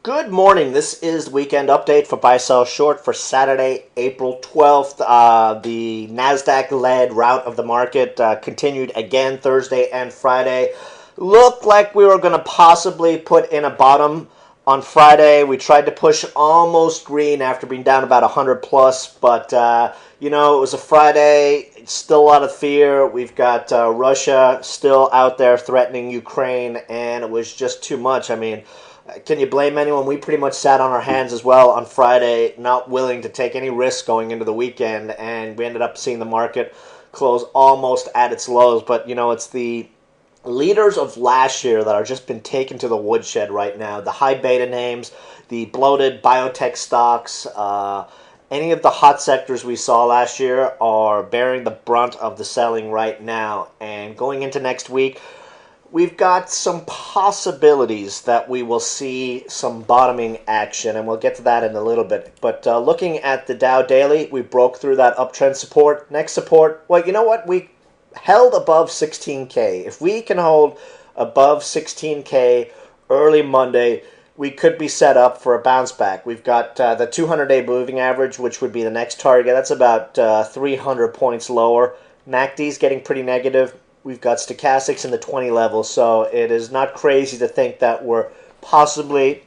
Good morning. This is the weekend update for Buy Sell Short for Saturday, April 12th. The NASDAQ-led rout of the market continued again Thursday and Friday. Looked like we were going to possibly put in a bottom on Friday. We tried to push almost green after being down about 100 plus, but it was a Friday. Still a lot of fear. We've got Russia still out there threatening Ukraine, and it was just too much. I mean, can you blame anyone? We pretty much sat on our hands as well on Friday, not willing to take any risks going into the weekend, and we ended up seeing the market close almost at its lows. But, it's the leaders of last year that are just been taken to the woodshed right now. The high beta names, the bloated biotech stocks, any of the hot sectors we saw last year are bearing the brunt of the selling right now. And going into next week, we've got some possibilities that we will see some bottoming action, and we'll get to that in a little bit. But looking at the Dow Daily, we broke through that uptrend support. Next support, well, you know what? We held above 16K. If we can hold above 16K early Monday, we could be set up for a bounce back. We've got the 200-day moving average, which would be the next target. That's about 300 points lower. MACD's getting pretty negative. We've got stochastics in the 20 level, so it is not crazy to think that we're possibly,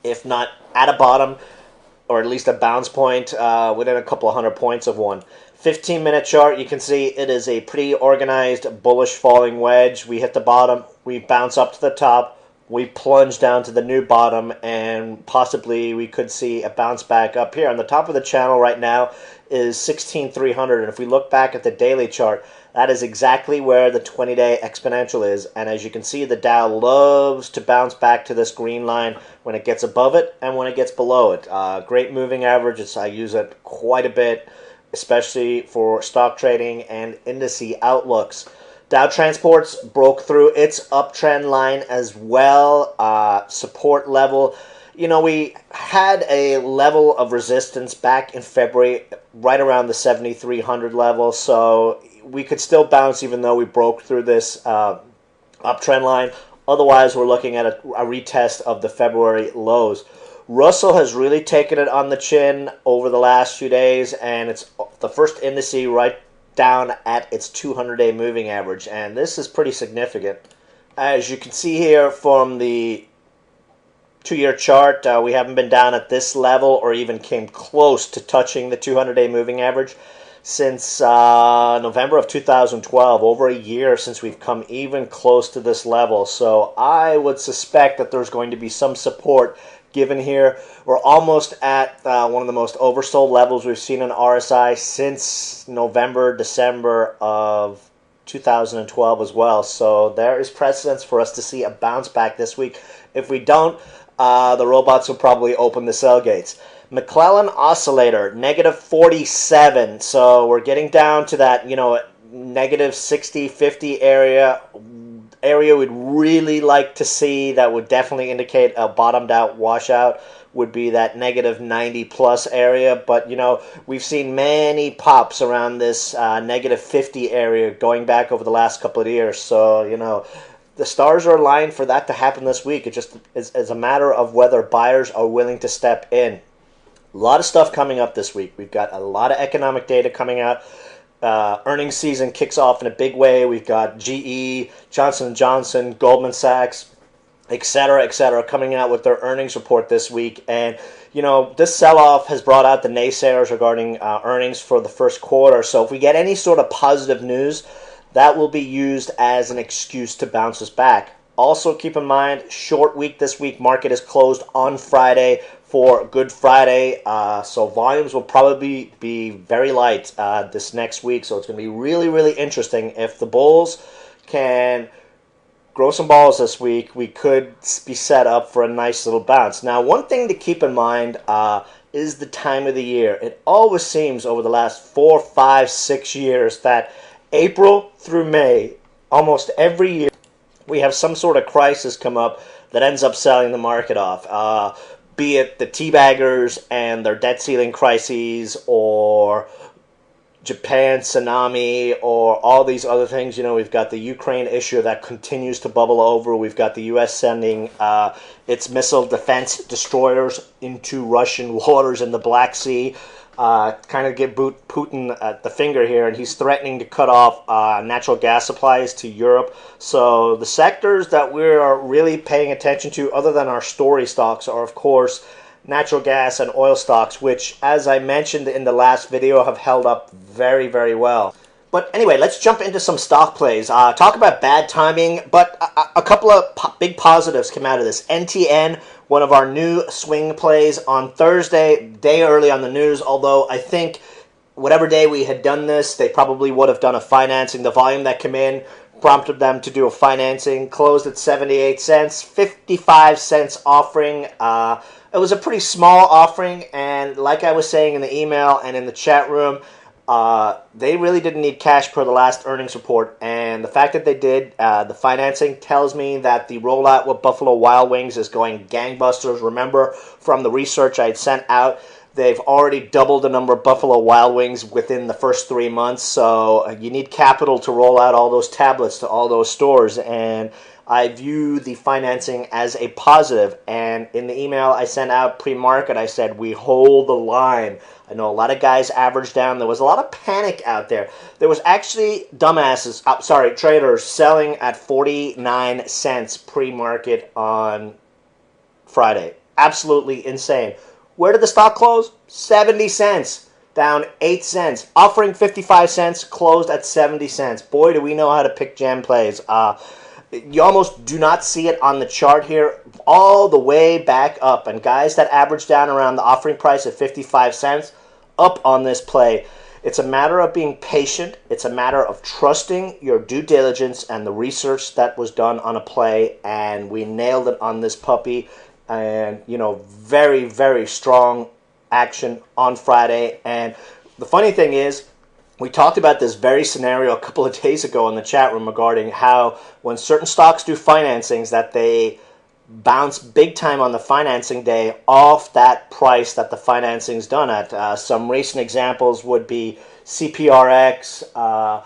if not at a bottom, or at least a bounce point, within a couple of hundred points of one. 15-minute chart, you can see it is a pretty organized bullish falling wedge. We hit the bottom, we bounce up to the top, we plunge down to the new bottom, and possibly we could see a bounce back up here. On the top of the channel right now is 16,300, and if we look back at the daily chart, that is exactly where the 20-day exponential is. And as you can see, the Dow loves to bounce back to this green line when it gets above it and when it gets below it. Great moving average. I use it quite a bit, especially for stock trading and indice outlooks. Dow Transports broke through its uptrend line as well. Support level. We had a level of resistance back in February right around the 7,300 level, so we could still bounce even though we broke through this uptrend line. Otherwise, we're looking at a retest of the February lows. Russell has really taken it on the chin over the last few days, and it's the first indice right down at its 200-day moving average, and this is pretty significant. As you can see here from the 2-year chart, we haven't been down at this level or even came close to touching the 200-day moving average since November of 2012, over a year since we've come even close to this level. So I would suspect that there's going to be some support given here. We're almost at one of the most oversold levels we've seen in RSI since November, December of 2012 as well. So there is precedence for us to see a bounce back this week. If we don't, the robots will probably open the sell gates. McClellan Oscillator, negative 47. So we're getting down to that, negative 60, 50 area we'd really like to see that would definitely indicate a bottomed out washout would be that negative 90 plus area. But, we've seen many pops around this negative 50 area going back over the last couple of years. So, the stars are aligned for that to happen this week. It just is a matter of whether buyers are willing to step in. A lot of stuff coming up this week. We've got a lot of economic data coming out. Earnings season kicks off in a big way. We've got GE, Johnson & Johnson, Goldman Sachs, et cetera, coming out with their earnings report this week. And, this sell-off has brought out the naysayers regarding earnings for the first quarter. So if we get any sort of positive news, that will be used as an excuse to bounce us back. Also, keep in mind, short week this week. Market is closed on Friday for Good Friday, so volumes will probably be very light this next week. So it's going to be really, really interesting. If the bulls can grow some balls this week, we could be set up for a nice little bounce. Now, one thing to keep in mind is the time of the year. It always seems over the last 4, 5, 6 years that April through May, almost every year, we have some sort of crisis come up that ends up selling the market off. Be it the teabaggers and their debt ceiling crises, or Japan tsunami or all these other things. You know, we've got the Ukraine issue that continues to bubble over. We've got the U.S. sending its missile defense destroyers into Russian waters in the Black Sea. Kind of give Putin the finger here, and he's threatening to cut off natural gas supplies to Europe. So the sectors that we're really paying attention to, other than our story stocks, are, of course, natural gas and oil stocks, which, as I mentioned in the last video, have held up very, very well. But anyway, let's jump into some stock plays. Talk about bad timing, but a couple of big positives came out of this. NTN, one of our new swing plays on Thursday, day early on the news, although I think whatever day we had done this, they probably would have done a financing. The volume that came in prompted them to do a financing, closed at 78 cents, 55 cents offering. It was a pretty small offering, and like I was saying in the email and in the chat room, they really didn't need cash per the last earnings report, and the fact that they did the financing tells me that the rollout with Buffalo Wild Wings is going gangbusters. Remember, from the research I had sent out, they've already doubled the number of Buffalo Wild Wings within the first 3 months, so you need capital to roll out all those tablets to all those stores, and I view the financing as a positive. And in the email I sent out pre-market, I said we hold the line. I know a lot of guys averaged down. There was a lot of panic out there. There was actually traders selling at 49 cents pre-market on Friday. Absolutely insane. Where did the stock close? 70 cents. Down 8 cents. Offering 55 cents, closed at 70 cents. Boy, do we know how to pick gem plays. You almost do not see it on the chart here, all the way back up. And guys that average down around the offering price at 55 cents, up on this play. It's a matter of being patient. It's a matter of trusting your due diligence and the research that was done on a play. And we nailed it on this puppy. And, you know, very, very strong action on Friday. And the funny thing is, we talked about this very scenario a couple of days ago in the chat room regarding how when certain stocks do financings that they bounce big time on the financing day off that price that the financing's done at. Some recent examples would be CPRX,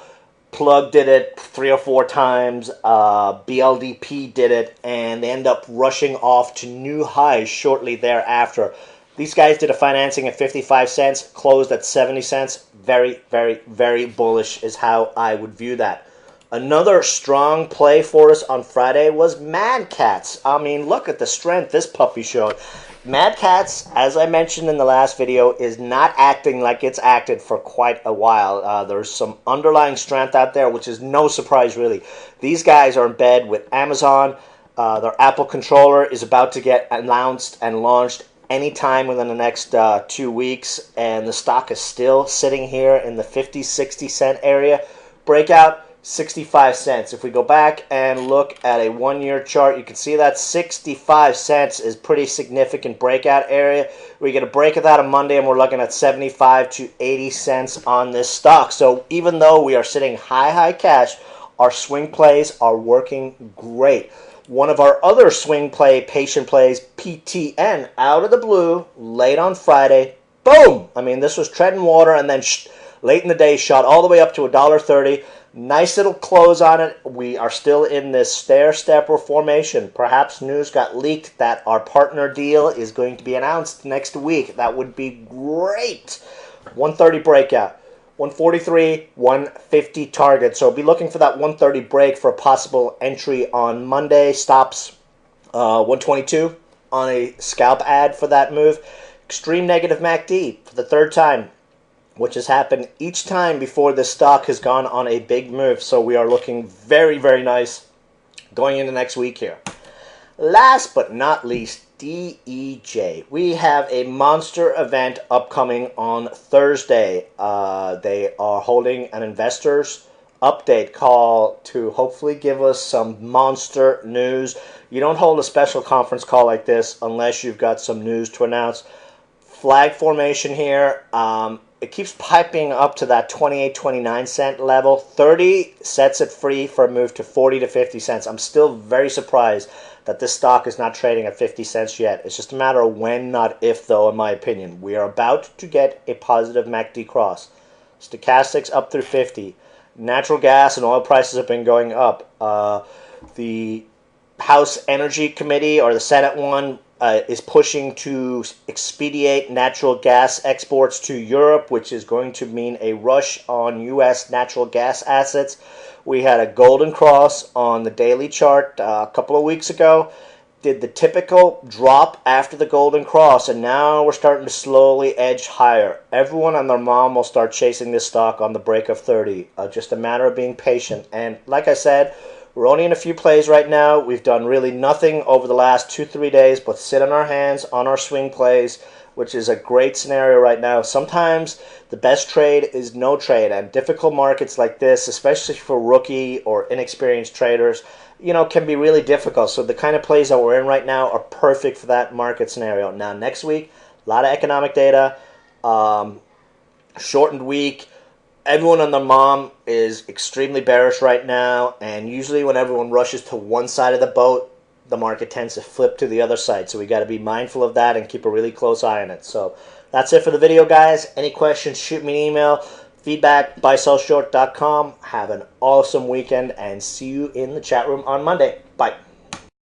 Plug did it 3 or 4 times, BLDP did it, and they end up rushing off to new highs shortly thereafter. These guys did a financing at 55 cents, closed at 70 cents. Very, very, very bullish is how I would view that. Another strong play for us on Friday was Mad Catz. I mean, look at the strength this puppy showed. Mad Catz, as I mentioned in the last video, is not acting like it's acted for quite a while. There's some underlying strength out there, which is no surprise, really. These guys are in bed with Amazon. Their Apple controller is about to get announced and launched anytime within the next 2 weeks, and the stock is still sitting here in the 50-60 cent area. Breakout 65 cents. If we go back and look at a 1-year chart, you can see that 65 cents is pretty significant breakout area. We get a break of that on Monday, and we're looking at 75 to 80 cents on this stock. So even though we are sitting high cash, our swing plays are working great. One of our other swing play, patient plays, PTN, out of the blue, late on Friday, boom! I mean, this was treading water, and then late in the day, shot all the way up to $1.30. Nice little close on it. We are still in this stair-stepper formation. Perhaps news got leaked that our partner deal is going to be announced next week. That would be great. 130 breakout. 143, 150 target. So be looking for that 130 break for a possible entry on Monday. Stops 122 on a scalp ad for that move. Extreme negative MACD for the 3rd time, which has happened each time before this stock has gone on a big move. So we are looking very, very nice going into next week here. Last but not least, DEJ. We have a monster event upcoming on Thursday. They are holding an investors update call to hopefully give us some monster news. You don't hold a special conference call like this unless you've got some news to announce. Flag formation here. It keeps piping up to that 28-29 cent level. 30 sets it free for a move to 40 to 50 cents. I'm still very surprised that this stock is not trading at 50 cents yet. It's just a matter of when, not if, though, in my opinion. We are about to get a positive MACD cross. Stochastics up through 50. Natural gas and oil prices have been going up. The House Energy Committee, or the Senate one, is pushing to expedite natural gas exports to Europe, which is going to mean a rush on U.S. natural gas assets. We had a golden cross on the daily chart a couple of weeks ago. Did the typical drop after the golden cross, and now we're starting to slowly edge higher. Everyone and their mom will start chasing this stock on the break of 30. Just a matter of being patient. And like I said, we're only in a few plays right now. We've done really nothing over the last 2-3 days but sit on our hands on our swing plays, which is a great scenario right now. Sometimes the best trade is no trade, and difficult markets like this, especially for rookie or inexperienced traders, can be really difficult. So the kind of plays that we're in right now are perfect for that market scenario. Now, next week, a lot of economic data, shortened week. Everyone and their mom is extremely bearish right now, and usually when everyone rushes to one side of the boat, the market tends to flip to the other side. So we got to be mindful of that and keep a really close eye on it. So that's it for the video, guys. Any questions, shoot me an email. Feedback, buysellshort.com. Have an awesome weekend, and see you in the chat room on Monday. Bye.